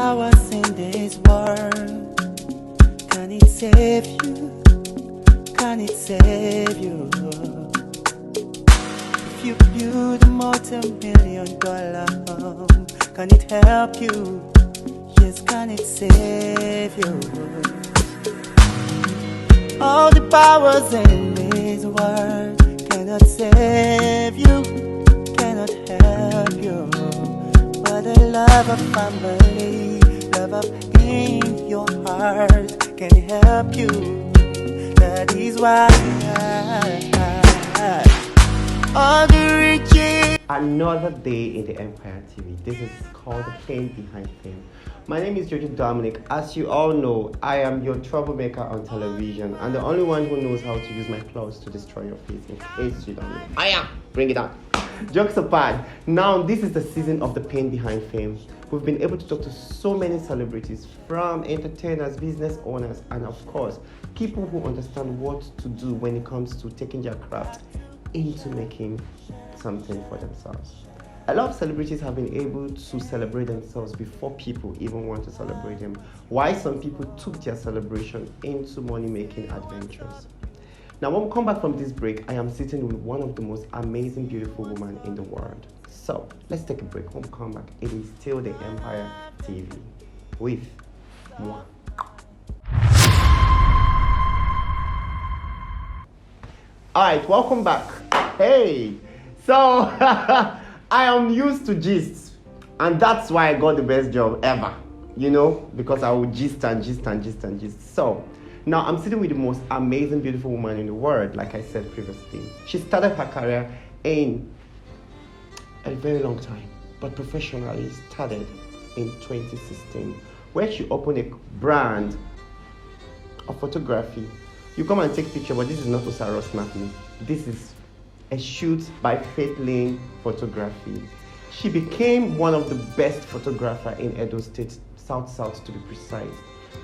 powers in this world, can it save you? Can it save you? If you build a multi-million-dollar home, can it help you? Yes, can it save you? All the powers in this world cannot save you, cannot help you. But the love of family, love of in your heart can help you. That is why all the riches. Another day in the Empire TV. This is called The Pain Behind Fame. My name is Jojo Dominic. As you all know, I am your troublemaker on television and the only one who knows how to use my claws to destroy your face, in case you don't know. I am. Bring it on. Jokes apart, now this is the season of The Pain Behind Fame. We've been able to talk to so many celebrities, from entertainers, business owners, and of course, people who understand what to do when it comes to taking their craft into making something for themselves. A lot of celebrities have been able to celebrate themselves before people even want to celebrate them, while some people took their celebration into money-making adventures. Now, when we come back from this break, I am sitting with one of the most amazing, beautiful women in the world. So, let's take a break. When we come back, it is still the Empire TV with moi. Alright, welcome back. Hey! So, I am used to gists, and that's why I got the best job ever. You know, because I would gist and gist and gist and gist. So, now I'm sitting with the most amazing, beautiful woman in the world, like I said previously. She started her career in a very long time, but professionally started in 2016, where she opened a brand of photography. You come and take picture, but this is not Osaro Snap Me. This is a shoot by Faith Lane Photography. She became one of the best photographers in Edo State, South to be precise,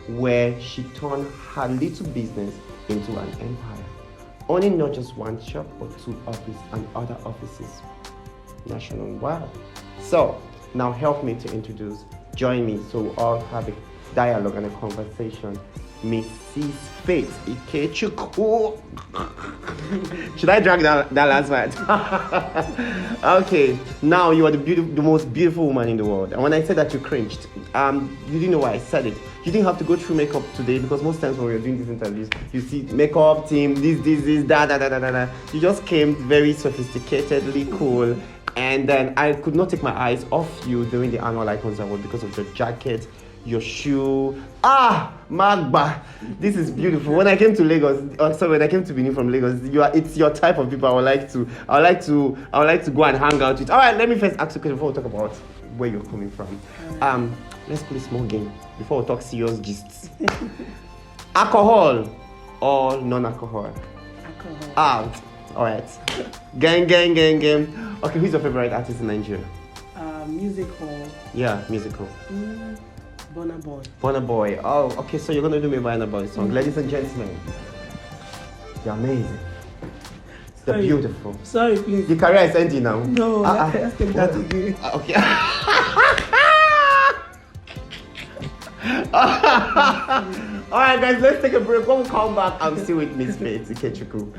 where she turned her little business into an empire, owning not just one shop but two offices and other offices nationwide. So now help me to introduce, join me so we all have a dialogue and a conversation. Mrs. Faith Ikechukwu. Should I drag that last part? Okay, now you are the most beautiful woman in the world. And when I said that, you cringed. You didn't know why I said it. You didn't have to go through makeup today, because most times when we're doing these interviews, you see makeup team, this, da. You just came very sophisticatedly cool. And then I could not take my eyes off you during the annual Icons Award because of your jacket, your shoe. Magba, this is beautiful. When I came to Lagos, when I came to Benin from Lagos, it's your type of people I would like to go and hang out with. All right, let me first ask you a question before we talk about where you're coming from. Let's play a small game before we talk serious gists. Alcohol or non-alcohol? Alcohol. All right. Gang. Okay, who's your favorite artist in Nigeria? Musical. Yeah, musical. Burna Boy. Oh, okay, so you're going to do me a Burna Boy song. Ladies and gentlemen, you're amazing. You're beautiful. Sorry, please. Your career is ending now. No, let's take that again. Okay. Alright, guys, let's take a break. When we come back, I'm still with Miss Faith Ikechukwu.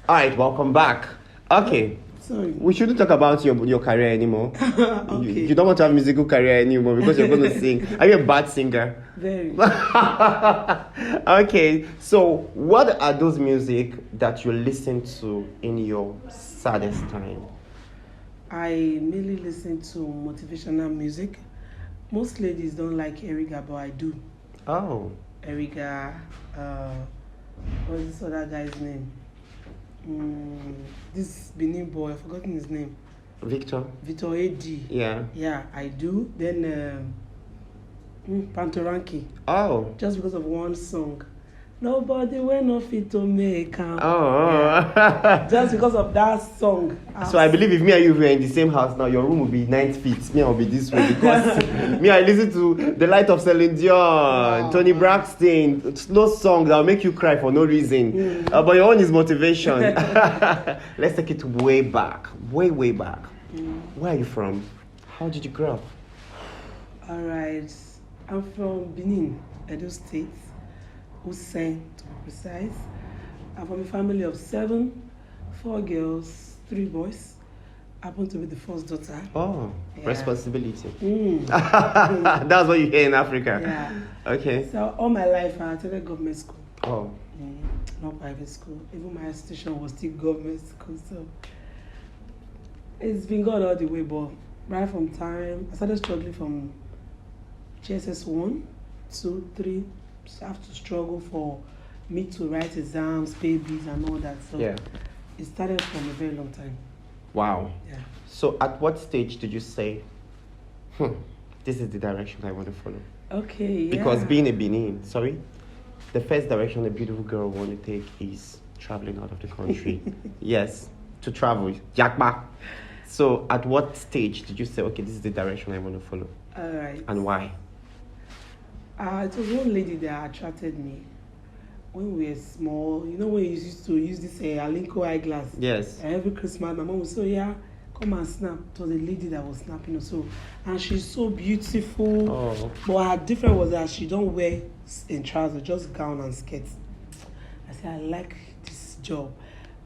Alright, welcome back. Okay. Sorry. We shouldn't talk about your career anymore. Okay. You don't want to have a musical career anymore because you're going to sing. Are you a bad singer? Very. Okay, so what are those music that you listen to in your saddest time? I mainly listen to motivational music. Most ladies don't like Eriga, but I do. Oh. Eriga, what's this other guy's name? This Benin boy, I've forgotten his name. Victor AD. Yeah. Yeah, I do. Then Pantoranki. Oh. Just because of one song. Nobody will not fit to make am. Oh. Yeah. Just because of that song. So I believe if me and you were in the same house now, your room will be 9 feet. Me, I'll be this way because me, I listen to The Light of Celine Dion, wow. Tony Braxton, slow songs that'll make you cry for no reason. But your own is motivation. Let's take it way back, way back. Where are you from? How did you grow up? All right. I'm from Benin, Edo State, Usain to be precise. I'm from a family of 7, 4 girls, 3 boys. I happen to be the first daughter. Oh, Yeah. responsibility. Mm. That's what you hear in Africa. Yeah. Okay. So all my life I attended government school. Oh. Not private school. Even my institution was still government school. So it's been God all the way, but right from time I started struggling from GSS 1, 2, 3. So I have to struggle for me to write exams, pay bills and all that. So Yeah. it started from a very long time. Wow. Yeah. So at what stage did you say, this is the direction I want to follow? Okay, yeah. Because being a Benin, the first direction a beautiful girl want to take is traveling out of the country. Yes, to travel. Yakba. So at what stage did you say, okay, this is the direction I want to follow? All right. And why? It was one lady that attracted me when we were small. You know when you used to use this Alinko eyeglass? Yes. Every Christmas, my mom would say, yeah, come and snap. It was a lady that was snapping also. And she's so beautiful. Oh. But her difference was that she don't wear in trousers, just gown and skirts. I said, I like this job.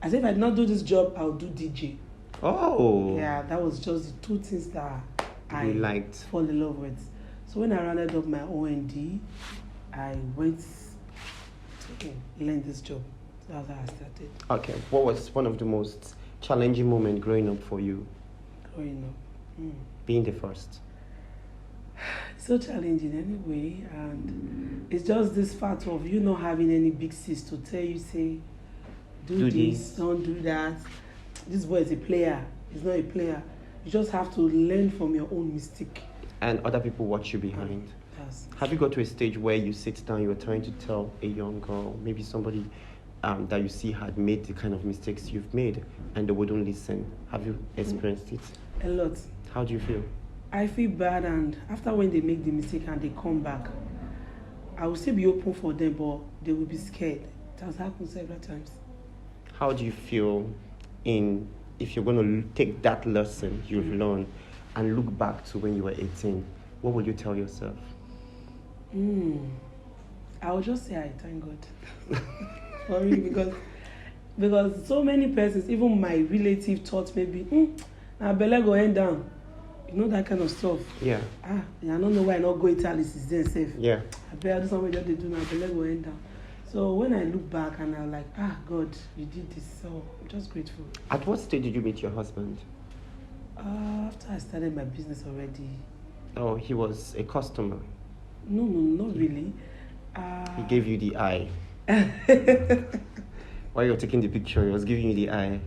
I said, if I did not do this job, I'll do DJ. Oh. Yeah, that was just the 2 things that I liked. fall in love with. So when I rounded up my OND, I went to learn this job. So that's how I started Okay, what was one of the most challenging moments growing up for you? growing up. Being the first. It's so challenging anyway, and it's just this fact of you not having any big sis to tell you, say, do this, don't do that. This boy is a player. He's not a player. You just have to learn from your own mistake. And other people watch you behind. Yes. Have you got to a stage where you sit down, you're trying to tell a young girl, maybe somebody that you see had made the kind of mistakes you've made, and they wouldn't listen? Have you experienced it? A lot. How do you feel? I feel bad, and after when they make the mistake and they come back, I will still be open for them, but they will be scared. It has happened several times. How do you feel if you're going to take that lesson you've learned and look back to when you were 18? What would you tell yourself? I will just say I thank God for me because so many persons, even my relative, thought maybe now belle go end down, you know, that kind of stuff. Yeah. I don't know why I not go Italy is then safe. Yeah. I better do something that they do now belle go end down. So when I look back and I'm like, God, you did this, so I'm just grateful. At what stage did you meet your husband? After I started my business already. Oh, he was a customer. No, not really. He gave you the eye. While you were taking the picture, he was giving you the eye.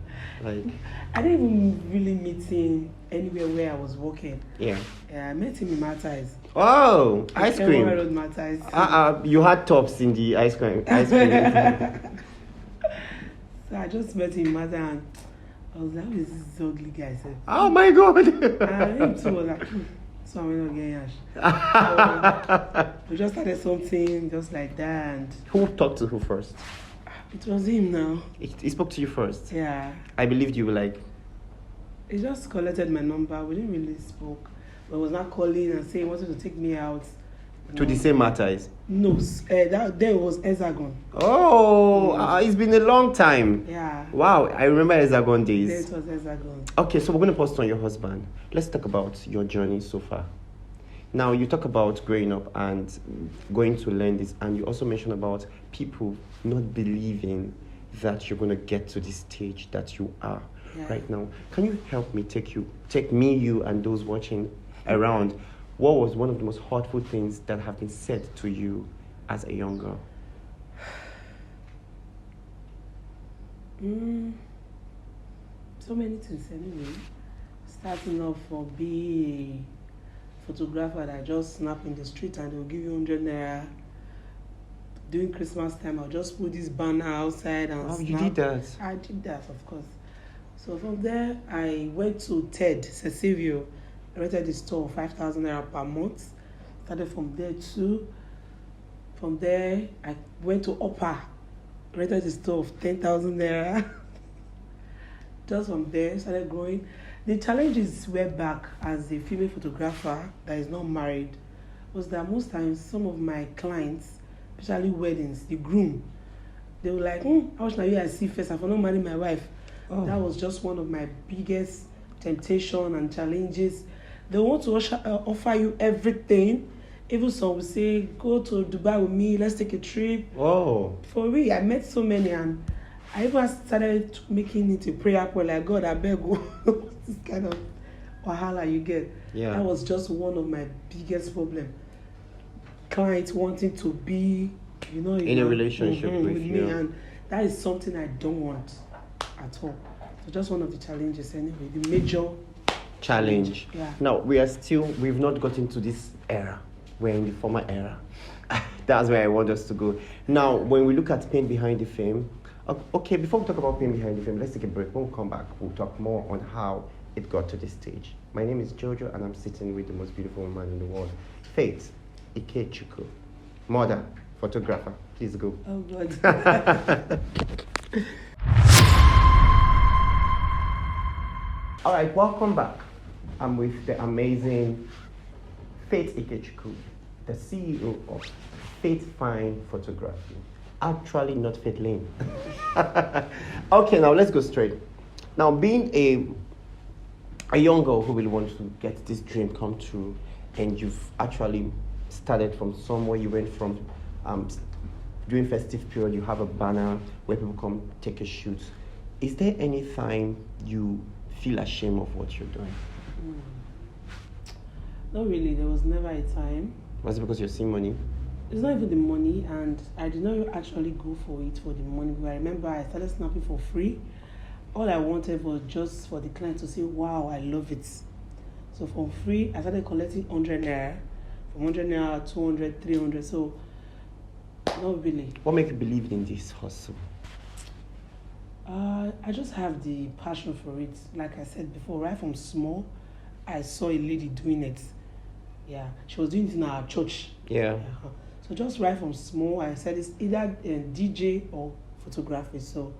Like, I didn't even really meet him anywhere where I was working. yeah. I met him in Matthias. Oh, ice cream. Road, Matthias. You had tops in the ice cream. So I just met him in Matthias and I was like, who is this ugly guy? I said, Oh my God. and him too was like, so I'm not getting ash. So we just started something just like that. And Who talked to who first? it was him now. He spoke to you first. Yeah. I believed you were like, He just collected my number. We didn't really spoke. But he was not calling and saying he wanted to take me out. to the same matters. No, that then it was Hexagon. Oh, it's been a long time. Yeah. Wow, I remember Hexagon days. Then it was Hexagon. Okay, so we're going to post on your husband. Let's talk about your journey so far. Now, you talk about growing up and going to learn this, and you also mentioned about people not believing that you're going to get to this stage that you are right now. Can you help me take me, you, and those watching around? What was one of the most hurtful things that have been said to you as a young girl? So many things anyway. Starting off for being a photographer that just snap in the street and they'll give you 100 naira. During Christmas time, I'll just put this banner outside and snap. You did that? I did that, of course. So from there, I went to Ted, Cecilio. I rented the store 5,000 naira per month. Started from there too. From there, I went to Upper. Rented the store of 10,000 naira. Just from there, started growing. The challenges were back as a female photographer that is not married was that most times some of my clients, especially weddings, the groom, they were like, how much now you I see first? I for not marry my wife. Oh. That was just one of my biggest temptation and challenges. They want to offer you everything. Even some will say, go to Dubai with me, let's take a trip. Oh. For me, I met so many, and I even started making it a prayer point like, God, I beg you, this kind of wahala you get. Yeah. That was just one of my biggest problems. Clients wanting to be, In a relationship with me, you. and that is something I don't want at all. So just one of the challenges anyway, the major Challenge. Yeah. Now, we've not gotten to this era. We're in the former era. That's where I want us to go. Now, when we look at pain behind the fame, okay, before we talk about pain behind the fame, let's take a break. When we come back, we'll talk more on how it got to this stage. My name is Jojo, and I'm sitting with the most beautiful woman in the world, Faith Ikechukwu, mother, photographer. Please go. Oh God. All right, welcome back. I'm with the amazing Faith Ikechukwu, the CEO of Faith Fine Photography. Actually, not Faith Lane. Okay, now let's go straight. Now, being a young girl who really wants to get this dream come true, and you've actually started from somewhere, you went from during festive period, you have a banner where people come take a shoot. Is there any time you feel ashamed of what you're doing? Not really. There was never a time. Was it because you're seeing money? It's not even the money, and I did not actually go for it for the money. But I remember I started snapping for free. All I wanted was just for the client to say, wow, I love it. So from free, I started collecting 100 naira. From 100 naira, 200, 300. So, not really. What makes you believe in this hustle? I just have the passion for it. Like I said before, right from small, I saw a lady doing it. Yeah, she was doing it in our church. Yeah. So just right from small, I said it's either DJ or photography. So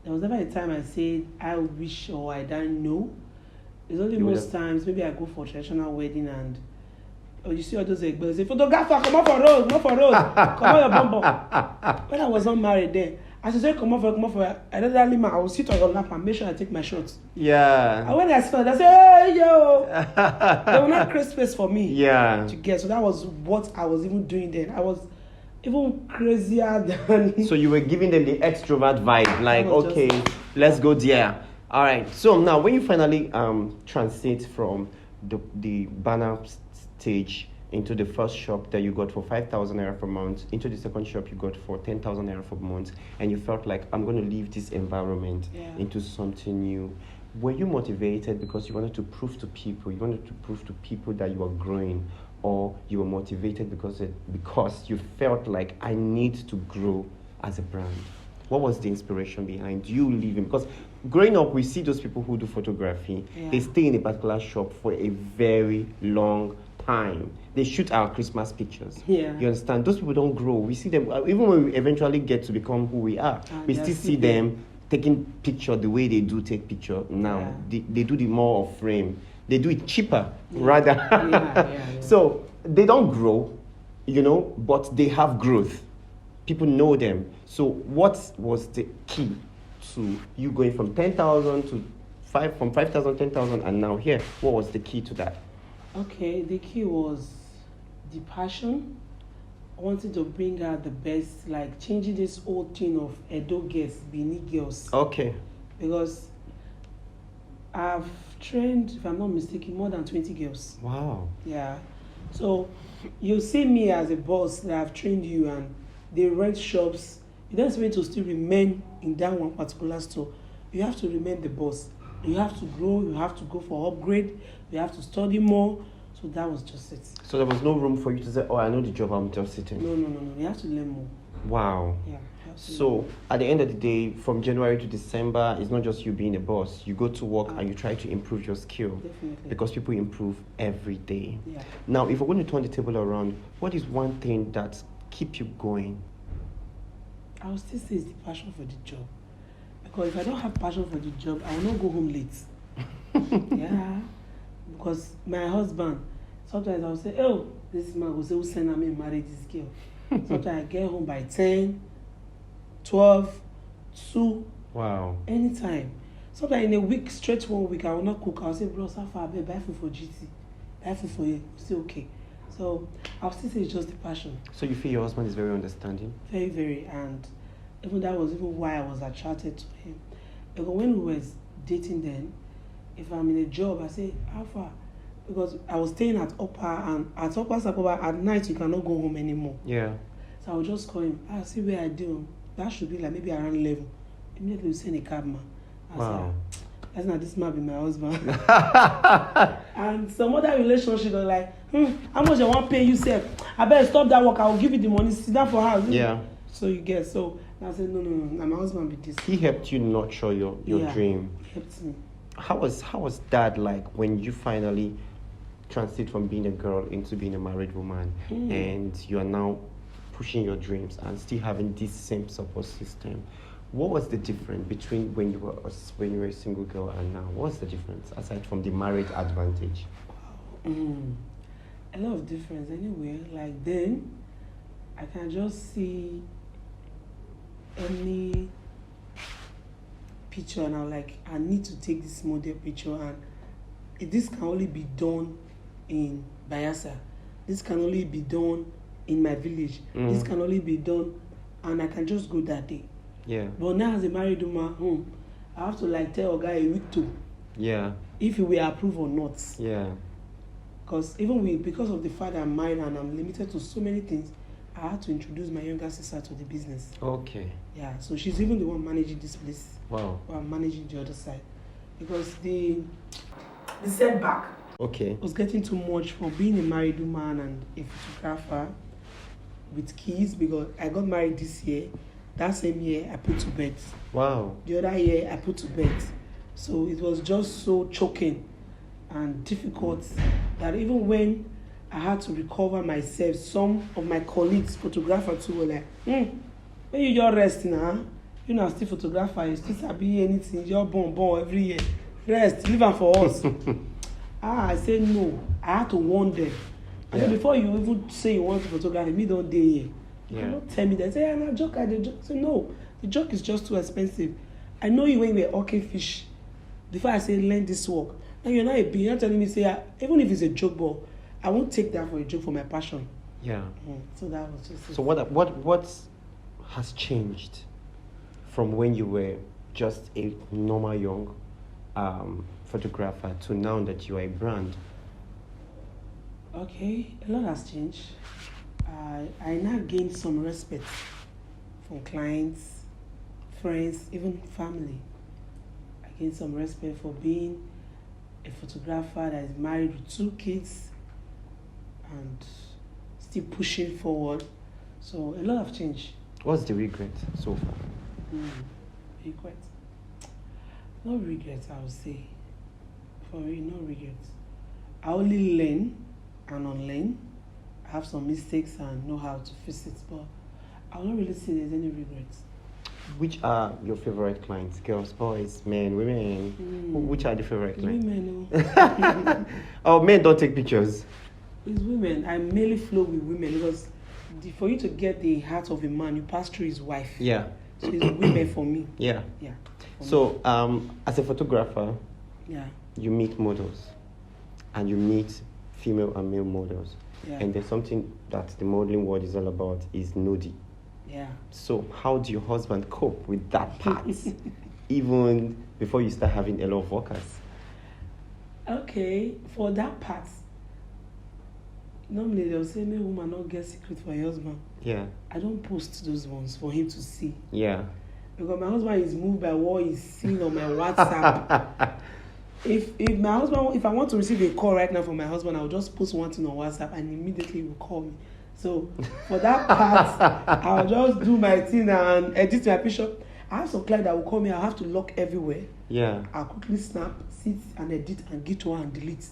there was never a time I said I wish or I don't know. It's only most times maybe I go for traditional wedding and you see all those girls say, photographer, come on for road, come on your bum. When I was not married then, I should say come on for. I don't really I will sit on your lap and make sure I take my shots. Yeah. And when I saw that, I say, hey yo, they will not create space for me. Yeah. To get. So that was what I was even doing then. I was even crazier than. So you were giving them the extrovert vibe, like, okay, let's go there. All right. So now, when you finally transit from the banner stage into the first shop that you got for 5,000 naira per month, into the second shop you got for 10,000 naira per month, and you felt like, I'm going to leave this environment into something new. Were you motivated because you wanted to prove to people, that you are growing, or you were motivated because you felt like, I need to grow as a brand? What was the inspiration behind you leaving? Because growing up, we see those people who do photography, they stay in a particular shop for a very long time. They shoot our Christmas pictures. Yeah. You understand? Those people don't grow. We see them, even when we eventually get to become who we are, we still see them taking picture the way they do take picture now. Yeah. They do the more of frame. They do it cheaper, rather. So they don't grow, but they have growth. People know them. So what was the key to you going from 10,000 to 5,000, 10,000, and now here? What was the key to that? Okay, the key was the passion. I wanted to bring out the best, like changing this old thing of Edo girls, Bini girls. Okay. Because I've trained, if I'm not mistaken, more than 20 girls. Wow. Yeah. So you see me as a boss that I've trained you and they rent shops. You don't expect to still remain in that one particular store. You have to remain the boss. You have to grow, you have to go for upgrade, you have to study more. So that was just it. So there was no room for you to say, oh, I know the job, I'm just sitting. No. You have to learn more. Wow. Yeah. So at the end of the day, from January to December, it's not just you being a boss. You go to work and you try to improve your skill. Definitely. Because people improve every day. Yeah. Now, if we're going to turn the table around, what is one thing that keeps you going? I would still say it's the passion for the job. Because if I don't have passion for the job, I will not go home late. Yeah, because my husband, sometimes I'll say, oh, this man will say, who send me marry this girl? Sometimes I get home by 10, 12, 2, Wow. anytime. Sometimes in a week, straight 1 week, I will not cook. I'll say, bro, so far, babe, buy food for GT. Buy food for you. Still okay. So I'll still say it's just the passion. So you feel your husband is very understanding? Very, very. And even that was even why I was attracted to him. Because when we were dating then, if I'm in a job, I say, how far? Because I was staying at Upper, and at Upper Sakoba, at night you cannot go home anymore. Yeah. So I would just call him. I see where I do. That should be like maybe around 11. Immediately we send a cabman. I Wow. say, that's not this man be my husband. And some other relationship are like, how much I want to pay you, sir? I better stop that work. I will give you the money. Sit down for house. Yeah. So you get. So I said, no. My husband be this. He helped you nurture your Yeah, dream. He helped me. How was that like when you finally transit from being a girl into being a married woman, and you are now pushing your dreams and still having this same support system? What was the difference between when you were a single girl and now? What's the difference aside from the marriage advantage? A lot of difference anyway. Like then, I can just see any picture and I'm like, I need to take this model picture, and this can only be done in Bayelsa. This can only be done in my village. This can only be done, and I can just go that day. Yeah. But now as a married woman, I have to like tell a guy a week to Yeah. if he will approve or not. Yeah. Because because of the fact that I'm married and I'm limited to so many things, I had to introduce my younger sister to the business. Okay. Yeah, so she's even the one managing this place. Wow. While I'm managing the other side. Because the setback Okay. was getting too much for being a married woman and a photographer with kids, because I got married this year. That same year, I put to bed. Wow. The other year, I put to bed. So it was just so choking and difficult that even when I had to recover myself, some of my colleagues, photographers too, were like, when you just rest now, you know, still photographer, you still sabi anything, you're born every year. Rest, leave am for us. I said no. I had to warn them. And then before you even say you want to photograph, me don't dare here. You cannot tell me that. Say, I'm a joke, I joke. So no, the joke is just too expensive. I know you when you were hawking fish. Before I say learn this work. Now you're not a bee. You're not telling me say even if it's a joke, but I won't take that for a joke, for my passion. Yeah. So that was just. So what has changed from when you were just a normal young photographer to now that you are a brand? Okay, a lot has changed. I now gained some respect from clients, friends, even family. I gained some respect for being a photographer that is married with 2 kids and still pushing forward. So a lot have changed. What's the regret so far? Regret. No regrets, I would say. For me, no regrets. I only learn and unlearn. I have some mistakes and know how to fix it, but I don't really see there's any regrets. Which are your favorite clients? Girls, boys, men, women? Which are the favorite It's clients? women. Oh, men don't take pictures. It's women. I mainly flow with women because for you to get the heart of a man, you pass through his wife. Yeah. So it's women for me. Yeah. Yeah. So, as a photographer, Yeah. you meet models and you meet female and male models. Yeah. And there's something that the modeling world is all about is nudie. Yeah. So how do your husband cope with that part even before you start having a lot of workers? Okay, for that part, normally they'll say, "Me woman not get secret for your husband." Yeah. I don't post those ones for him to see. Yeah. Because my husband is moved by what he's seen on my WhatsApp. If I want to receive a call right now from my husband, I'll just post one thing on WhatsApp and immediately he will call me. So for that part, I'll just do my thing and edit my picture. I have some client that will call me, I'll have to lock everywhere. Yeah. I'll quickly snap, sit and edit and get one and delete.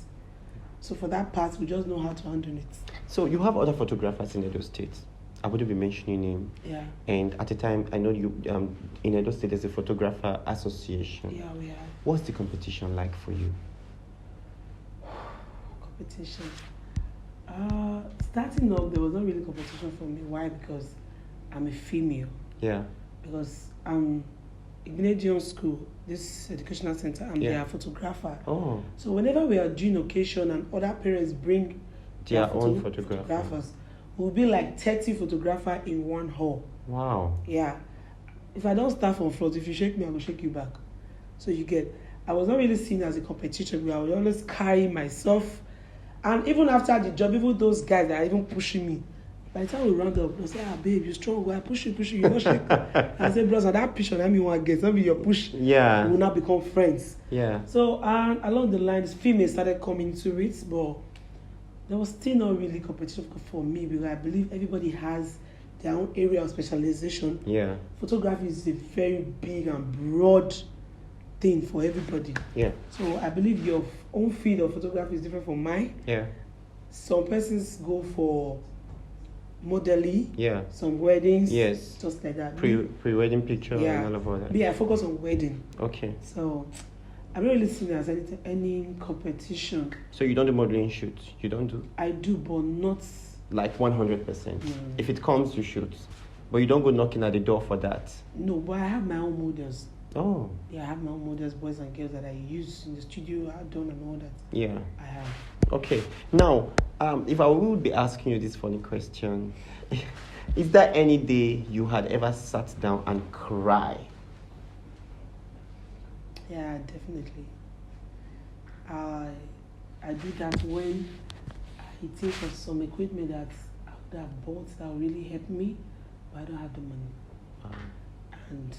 So for that part, we just know how to handle it. So you have other photographers in Edo State. I wouldn't be mentioning him. Yeah. And at the time, I know you in Edo State there's a photographer association. Yeah, we are. What's the competition like for you? Competition. Starting off, there was not really competition for me. Why? Because I'm a female. Yeah. Because I'm in school, this educational center, I'm Yeah. their photographer. Oh. So whenever we are doing occasion and other parents bring Their own photographers. we'll be like 30 photographers in one hall. Wow. Yeah. If I don't start from front, if you shake me, I will shake you back. So you get, I was not really seen as a competition, but I would always carry myself. And even after the job, even those guys that are even pushing me, by the time we round up, they'll say, babe, you're strong, well, I push you, you not shake. I say, brother, that picture, that mean one get, maybe your push. Yeah. We will now become friends. Yeah. So along the lines, females started coming to it, but there was still not really competition for me because I believe everybody has their own area of specialization. Yeah. Photography is a very big and broad thing for everybody. Yeah. So I believe your own field of photography is different from mine. Yeah. Some persons go for modeling. Yeah. Some weddings. Yes. Just like that. Pre-wedding picture Yeah. and all of that. Me, I focus on wedding. Okay. So I'm not really seeing it as any competition. So you don't do modeling shoots? You don't do? I do, but not Like 100%. If it comes, you shoot. But you don't go knocking at the door for that. no, but I have my own models. Oh. Yeah, I have my own models, boys and girls that I use in the studio, I've done and all that. Yeah. I have. Okay. Now, if I would be asking you this funny question, is there any day you had ever sat down and cry? Yeah, definitely. I do that when I think of some equipment that I would have bought that would really help me, but I don't have the money. And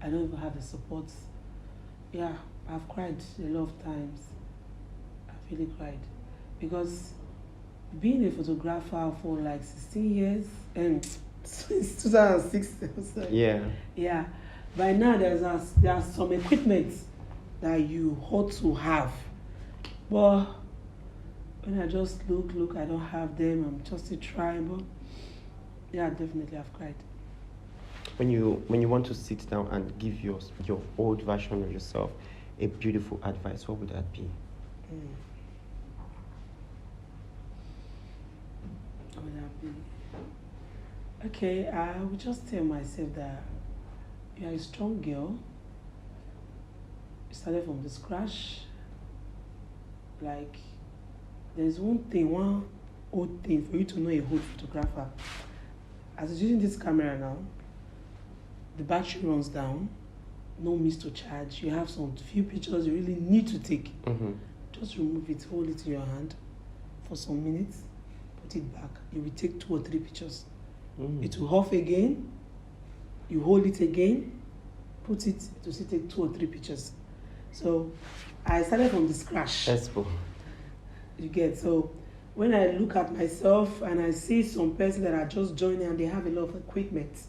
I don't even have the support. Yeah, I've cried a lot of times. I've really cried. Because being a photographer for like 16 years, and since 2006, sorry. Yeah. Yeah. By now, there are some equipment that you ought to have. But when I just look, I don't have them. I'm just still trying. But yeah, definitely I've cried. When you want to sit down and give your old version of yourself a beautiful advice, what would that be? What would that be? Okay, I would just tell myself that you are a strong girl. You started from the scratch. Like, there's one old thing for you to know a old photographer. As you're using this camera now, the battery runs down, no miss to charge. You have some few pictures you really need to take. Mm-hmm. Just remove it, hold it in your hand for some minutes, put it back. You will take 2 or 3 pictures. It will off again, you hold it again, put it to still take 2 or 3 pictures. So I started from the scratch. Expo. You get, so when I look at myself and I see some person that are just joining and they have a lot of equipment,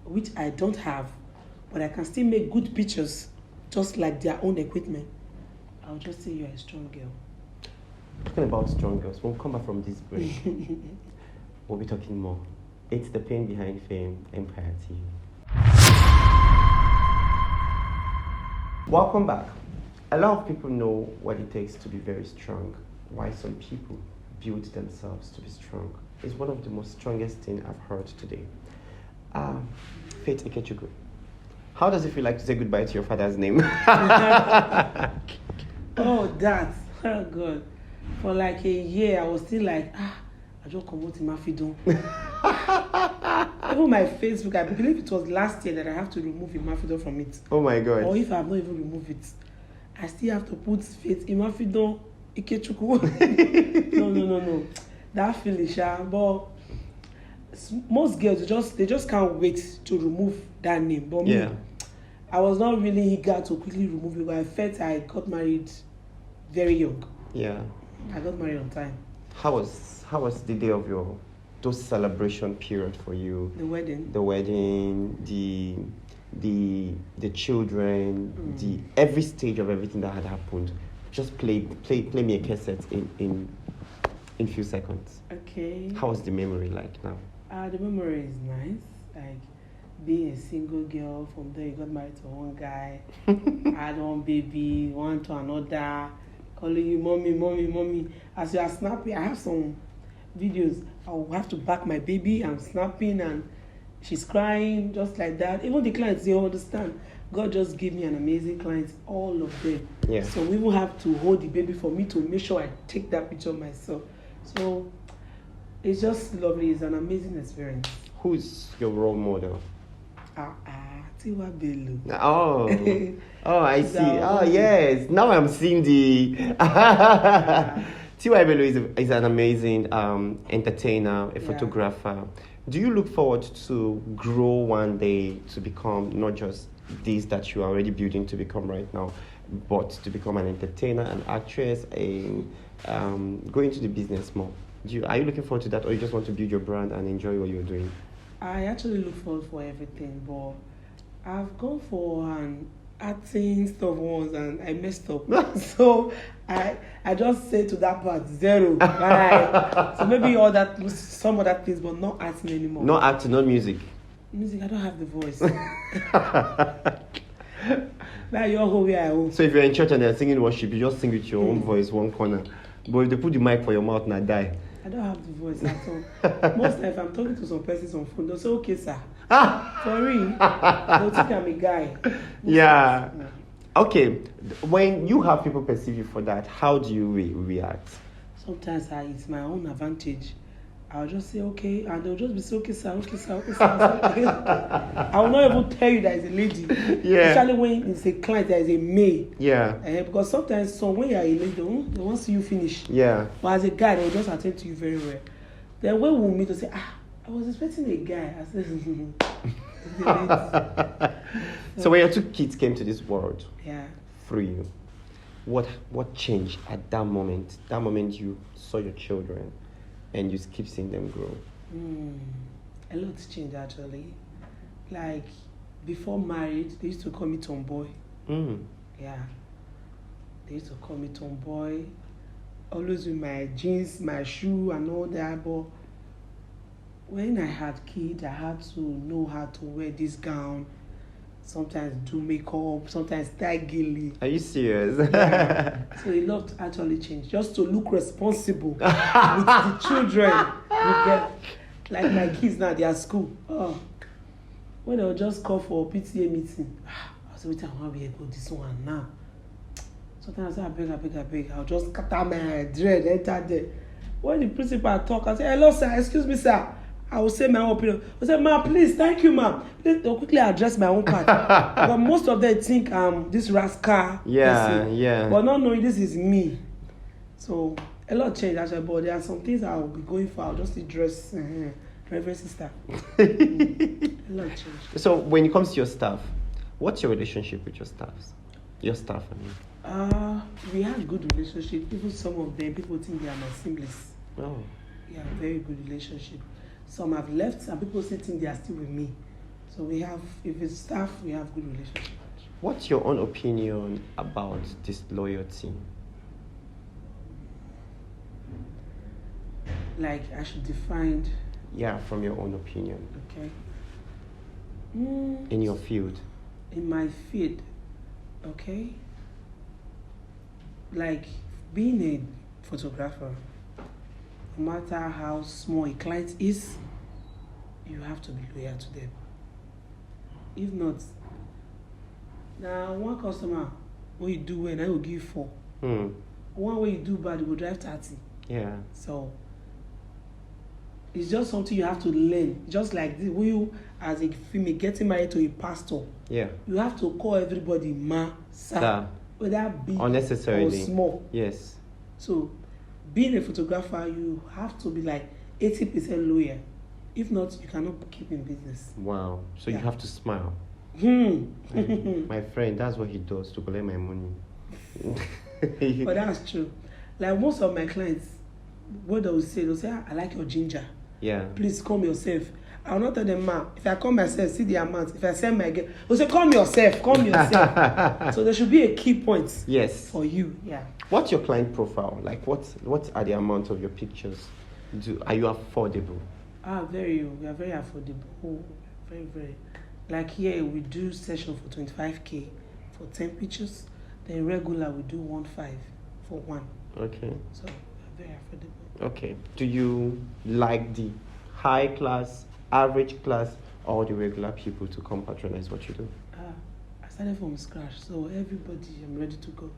which I don't have, but I can still make good pictures just like their own equipment, I'll just say you're a strong girl. Talking about strong girls, we'll come back from this break. We'll be talking more. It's the pain behind fame, Empire TV. Welcome back. A lot of people know what it takes to be very strong. Why some people build themselves to be strong. It's one of the most strongest things I've heard today. Faith Ikechukwu. How does it feel like to say goodbye to your father's name? Oh, that. Oh, God. For like a year, I was still like, I just come out in my Mafidon. Even my Facebook, I believe it was last year that I have to remove Imafidon from it. Oh my God. Or if I have not even removed it, I still have to put faith Imafidon Ikechukwu. No. That feeling, but most girls they just can't wait to remove that name. But me, I was not really eager to quickly remove it, but I felt I got married very young. Yeah. I got married on time. How was the day of those celebration period for you? The wedding. The wedding, the children, the every stage of everything that had happened. Just play me a cassette in few seconds. Okay. How was the memory like now? The memory is nice. Like being a single girl, from there you got married to one guy, had one baby, one to another, calling you mommy, mommy, mommy. As you are snapping, I have some videos. I'll have to back my baby. I'm snapping and she's crying just like that. Even the clients, they understand. God just gave me an amazing client, all of them. Yeah. So we will have to hold the baby for me to make sure I take that picture myself. So it's just lovely. It's an amazing experience. Who's your role model? Tiwa Bello. Oh, I see. Oh, yes. Now I'm seeing the. Tiwa Bello is an amazing entertainer, a photographer. Do you look forward to grow one day to become not just this that you are already building to become right now, but to become an entertainer, an actress, go into the business more? Are you looking forward to that, or you just want to build your brand and enjoy what you're doing? I actually look forward for everything, but I've gone for an acting stuff once and I messed up. So I just say to that part, 0. Right? So maybe some other things, but not acting anymore. Not acting, not music. Music, I don't have the voice. Now you're who we are. So if you're in church and they're singing worship, you just sing with your own voice, one corner. But if they put the mic for your mouth, now die. I don't have the voice at all. Most times I'm talking to some persons on phone, they'll say, okay, sir. For real. They'll think I'm a guy. Yeah. Okay. When you have people perceive you for that, how do you react? Sometimes it's my own advantage. I'll just say, okay, and they'll just be saying, okay, sir, okay, sir, okay, sir. I will not even tell you that it's a lady. Yeah. Especially when it's a client that is a male. Yeah. Because sometimes when you're a lady, they want to see you finish. Yeah. But as a guy, they'll just attend to you very well. Then when we meet, they'll say, I was expecting a guy. I said, it's a lady. So when your 2 kids came to this world, yeah, through you, what changed at that moment? That moment you saw your children and you keep seeing them grow. A lot's changed actually. Like before marriage, they used to call me tomboy. Yeah, they used to call me tomboy. Always with my jeans, my shoe, and all that. But when I had kids, I had to know how to wear this gown. Sometimes do makeup, sometimes tie gilly. Are you serious? Yeah. So a lot actually changed. Just to look responsible with the children. You get, like my kids now, they are at school. When they'll just call for a PTA meeting, I was waiting, I want to be able to this one now. Sometimes I say, I beg. I'll just cut out my dread, enter there. When the principal talk, I say, hello sir, excuse me sir. I will say my own opinion. I say, ma'am, please, thank you, ma'am. Please, they'll quickly address my own part. But most of them think this rascal. Person. Yeah. But not knowing this is me. So a lot changed actually, but there are some things I will be going for. I'll just dress Reverend Sister. A lot changed. So when it comes to your staff, what's your relationship with your staffs? Your staff, I mean. We have good relationship. Even some of them, people think they are my siblings. Oh. Yeah, very good relationship. Some have left, and people still think they are still with me. So we have, if it's staff, we have good relationship. What's your own opinion about this loyalty? Like I should define. Yeah, from your own opinion. Okay. In your field. In my field, okay. Like being a photographer, no matter how small a client is, you have to be loyal to them. If not, now one customer, what you do well, I will give 4. One way you do bad, you will drive 30. Yeah. So it's just something you have to learn. Just like this, when you, as a female, getting married to a pastor, yeah, you have to call everybody ma, sir, whether big unnecessarily or small. Yes. So being a photographer, you have to be like 80% loyal. If not, you cannot keep in business. Wow. So you have to smile. My friend, that's what he does to collect my money. But that's true. Like most of my clients, what they'll say, I like your ginger. Yeah. Please come yourself. I will not tell them, ma, if I come myself, see the amount. If I send my girl, they'll say, come yourself. So there should be a key point. Yes. For you. Yeah. What's your client profile? Like what are the amount of your pictures? Are you affordable? We are very affordable. Oh, very, very. Like here, we do session for 25K for 10 pictures. Then regular, we do 1.5 for one. Okay. So, we are very affordable. Okay. Do you like the high class, average class, or the regular people to come patronize what you do? I started from scratch, so everybody, I'm ready to go.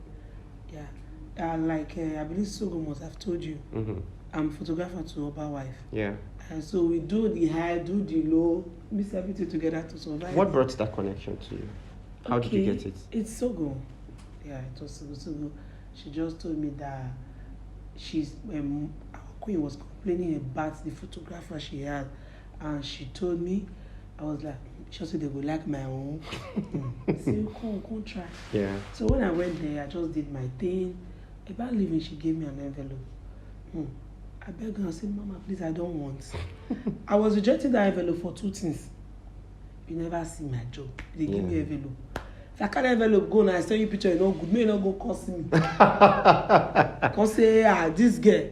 Yeah. I believe Sogo must have told you, Mm-hmm. I'm a photographer to Oba wife. Yeah. And so we do the high, do the low, mix everything together to survive. What brought that connection to you? How did you get it? It's Sogo. Yeah, it was Sogo. She just told me that our queen was complaining about the photographer she had, and she told me, I was like, she said they would like my own. I said, come try. Yeah. So when I went there, I just did my thing. About leaving, she gave me an envelope. I begged her, I said, Mama, please, I don't want. I was rejecting that envelope for two things. You never see my job. They give me envelope. If I can't envelope, go now, I send you picture, you know, good. May not go cost me. Come say, this girl.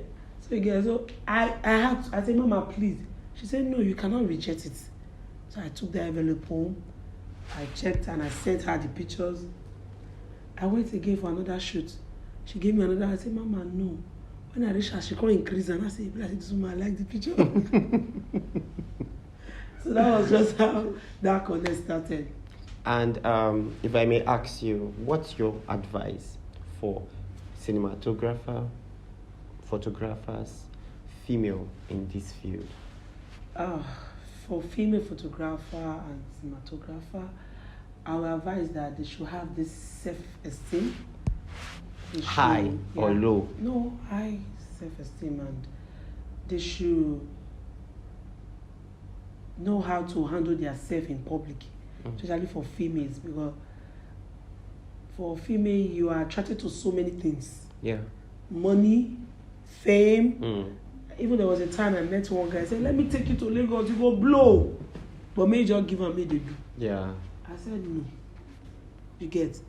So I said, Mama, please. She said, no, you cannot reject it. So I took the envelope home. I checked and I sent her the pictures. I went again for another shoot. She gave me another. I said, Mama, no. When I reached her, she can't increase, and I said, this woman, I like the picture. So that was just how that connect started. And if I may ask you, what's your advice for cinematographer, photographers, female in this field? For female photographer and cinematographer, I would advise that they should have this self-esteem. High or low? No, high self-esteem, and they should know how to handle themselves in public, especially for females, because for female you are attracted to so many things. Yeah. Money, fame. Even there was a time I met one guy, said, let me take you to Lagos, you go blow. But me just give and me they do. Yeah. I said no. You get.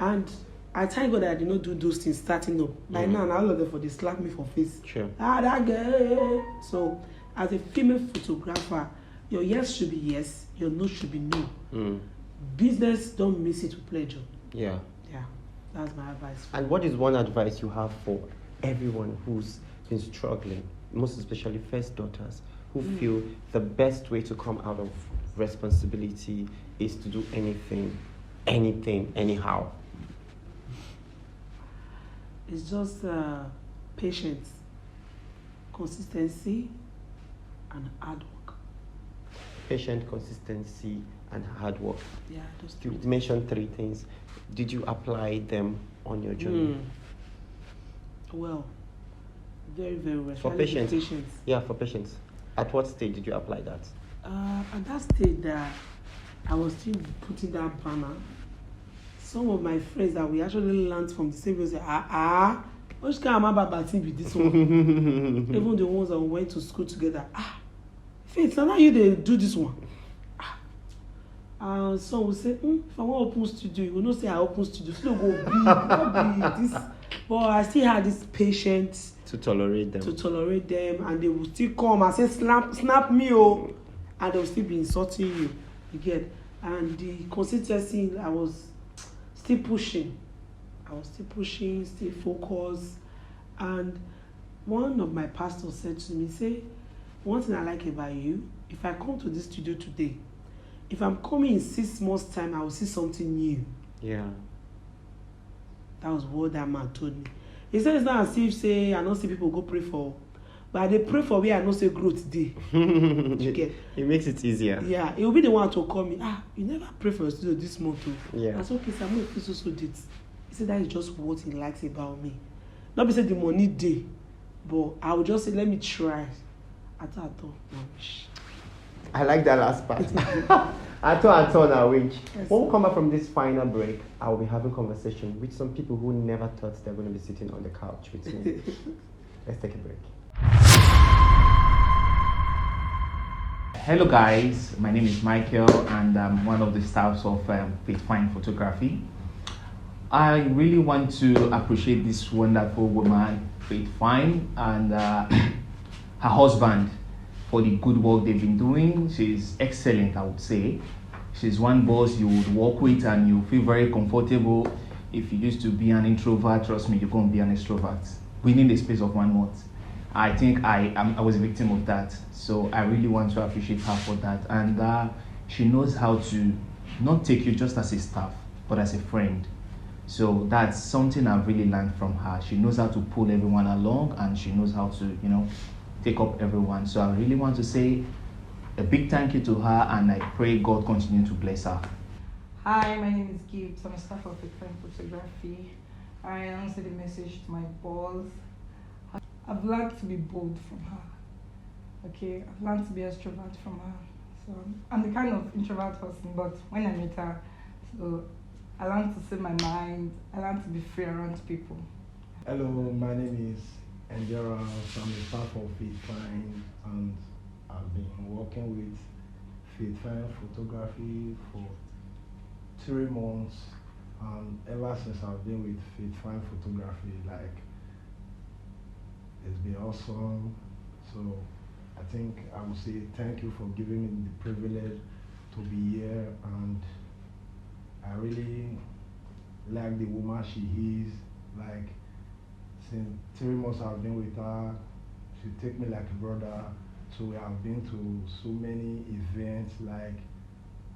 And I thank God that I did not do those things starting up. By now, all of them for they slap me for face. Sure. That girl. So, as a female photographer, your yes should be yes, your no should be no. Business, don't miss it with pleasure. Yeah. Yeah, that's my advice. And what is one advice you have for everyone who's been struggling, most especially first daughters, who feel the best way to come out of responsibility is to do anything, anyhow? It's just patience, consistency, and hard work. Patient, consistency, and hard work. Yeah, those You three. mentioned 3 things. Did you apply them on your journey? Well, very, very well. For Especially patience? Yeah, for patience. At what stage did you apply that? At that stage that I was still putting that banner, some of my friends that we actually learned from the same people say, which kind of Baba be this one? Even the ones that we went to school together, Faith, now you they do this one. And some will say, if I want to open studio, you will not say I open studio, still go big, not be this. But I still had this patience To tolerate them. And they will still come and say, snap me, oh, and they will still be insulting you. You get, and the consistency, I was still pushing, still focused. And one of my pastors said to me, say, one thing I like about you, if I come to this studio today, if I'm coming in 6 months' time, I will see something new. Yeah. That was what that man told me. He said it's not as if say I don't see people go pray for, but they pray for where I don't say growth day. It makes it easier. Yeah, he will be the one to call me. You never pray for your studio this month. Yeah. That's okay, sir. I'm going to so did. He said that is just what he likes about me. Not be say the money day, but I will just say let me try. I thought. I like that last part. I thought now, which when we come back from this final break, I will be having conversation with some people who never thought they were going to be sitting on the couch with me. Let's take a break. Hello guys, my name is Michael and I'm one of the staffs of Faith Fine Photography. I really want to appreciate this wonderful woman, Faith Fine, and her husband, for the good work they've been doing. She's excellent, I would say. She's one boss you would work with and you feel very comfortable. If you used to be an introvert, trust me, you're going to be an extrovert within the space of 1 month. I think I was a victim of that. So I really want to appreciate her for that. And she knows how to not take you just as a staff, but as a friend. So that's something I've really learned from her. She knows how to pull everyone along and she knows how to, take up everyone. So I really want to say a big thank you to her and I pray God continue to bless her. Hi, my name is Gibbs. I'm a staff of Fine Photography. I answered the message to my boss. I've learned to be bold from her. Okay, I've learned to be extrovert from her. So I'm the kind of introvert person, but when I met her, so I learned to say my mind. I learned to be free around people. Hello, my name is Angela. I'm a staff of Fine, and I've been working with Fine Photography for 3 months. And ever since I've been with Fine Photography, it's been awesome. So I think I would say thank you for giving me the privilege to be here, and I really like the woman she is. Since 3 months I've been with her, she take me like a brother. So we have been to so many events.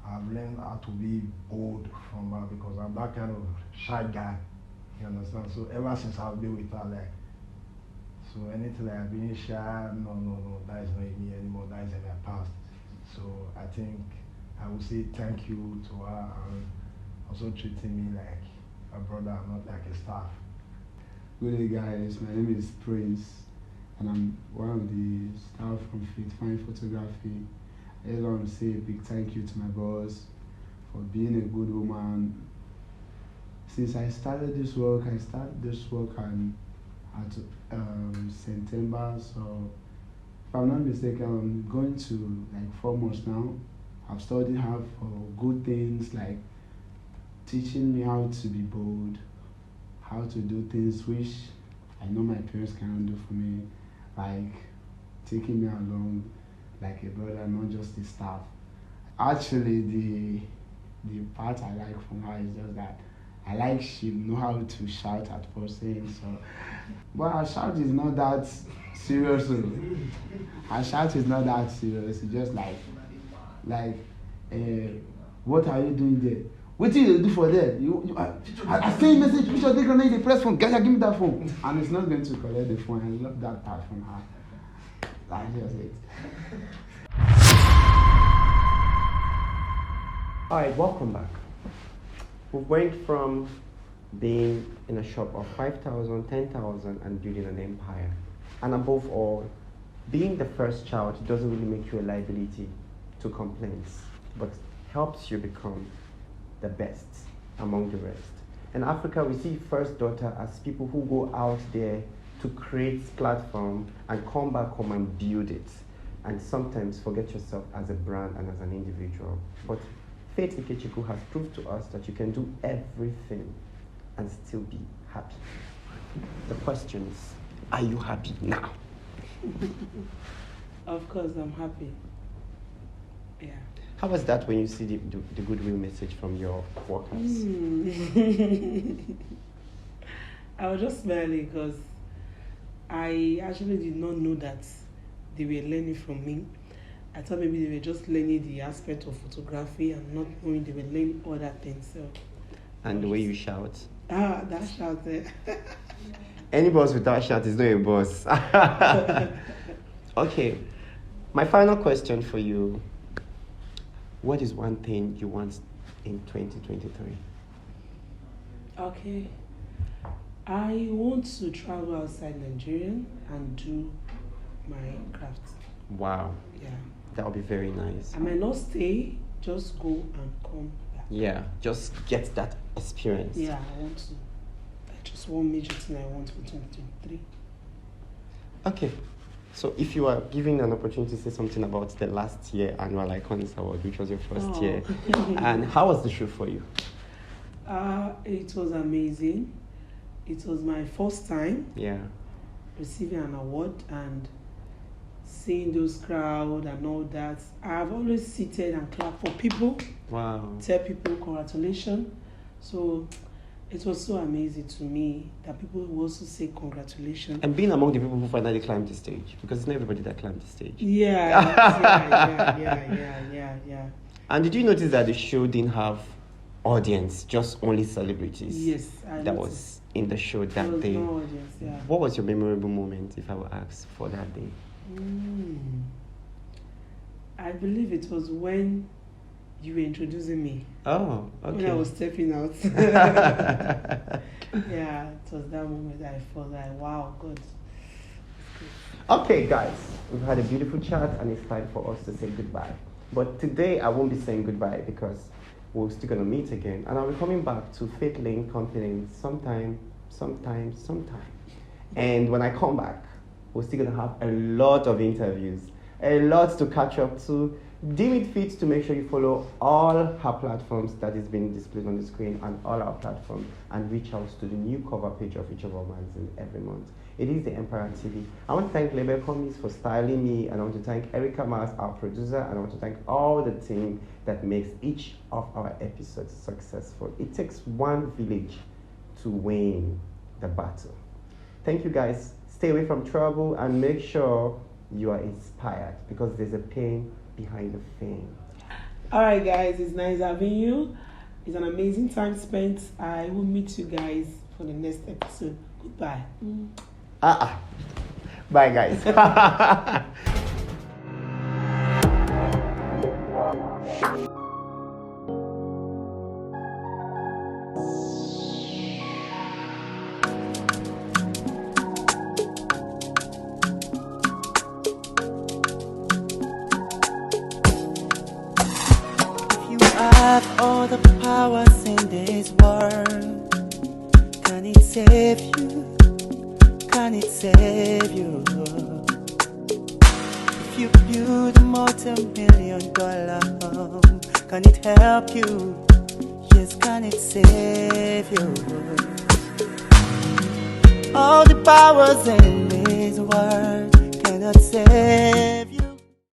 I've learned how to be bold from her because I'm that kind of shy guy. You understand? So ever since I've been with her, so anything like being shy, no, that is not in me anymore. That is in my past. So I think I would say thank you to her and also treating me like a brother, not like a staff. Good day, guys. My name is Prince, and I'm one of the staff from Fine Photography. I just want to say a big thank you to my boss for being a good woman. Since I started this work, at September, so if I'm not mistaken, I'm going to 4 months now. I've studied her for good things like teaching me how to be bold, how to do things which I know my parents cannot do for me, like taking me along like a brother, not just a staff. Actually, the part I like from her is just that I like she know how to shout at person. So, but her shout is not that serious. Her shout is not that serious. It's just what are you doing there? What do you do for that? I send message, picture, they gonna need the press phone. Guys, give me that phone. And it's not going to collect the phone. I love that part from her. That's just it. Alright, welcome back. We went from being in a shop of 5,000, 10,000 and building an empire. And above all, being the first child doesn't really make you a liability to complaints, but helps you become the best among the rest. In Africa, we see first daughter as people who go out there to create platform and come back home and build it. And sometimes forget yourself as a brand and as an individual. But Faith Ikechukwu has proved to us that you can do everything and still be happy. The question is, are you happy now? Of course, I'm happy. Yeah. How was that when you see the goodwill message from your workers? I was just smiling because I actually did not know that they were learning from me. I thought maybe they were just learning the aspect of photography and not knowing they were learning other things. So. And the way you shout. That shout there. Any boss without shout is not a boss. Okay, my final question for you. What is one thing you want in 2023? Okay. I want to travel outside Nigeria and do my craft. Wow. Yeah. That would be very nice. I might not stay, just go and come back. Yeah, just get that experience. Yeah, I want to. Just one major thing I want for 2023. Okay. So if you are given an opportunity to say something about the last year annual Iconics Award, which was your first year, and how was the show for you? It was amazing. It was my first time Yeah. receiving an award, and seeing those crowd and all that. I've always seated and clapped for people, Wow. tell people congratulations. So it was so amazing to me that people will also say congratulations. And being among the people who finally climbed the stage, because it's not everybody that climbed the stage. Yeah. And did you notice that the show didn't have audience, just only celebrities? Yes, I That noticed. was in the show There that was day. no audience, yeah. What was your memorable moment, if I were asked, for that day? I believe it was when you were introducing me. Oh, okay. When I was stepping out. Yeah, it was that moment I felt like, wow, God. Okay, guys, we've had a beautiful chat and it's time for us to say goodbye. But today I won't be saying goodbye because we're still going to meet again. And I'll be coming back to Faith Lane Company sometime. And when I come back, we're still going to have a lot of interviews, a lot to catch up to. Deem it fit to make sure you follow all her platforms that is being displayed on the screen and all our platforms, and reach out to the new cover page of each of our magazines every month. It is the Empire TV. I want to thank Label Comics for styling me, and I want to thank Erica Mars, our producer, and I want to thank all the team that makes each of our episodes successful. It takes one village to win the battle. Thank you, guys. Stay away from trouble and make sure you are inspired, because there's a pain behind the fame. All right, guys, it's nice having you. It's an amazing time spent. I will meet you guys for the next episode. Goodbye. Bye, guys. You have all the powers in this world. Can it save you? Can it save you? If you build a multi-million-dollar home, can it help you? Yes, can it save you? All the powers in this world cannot save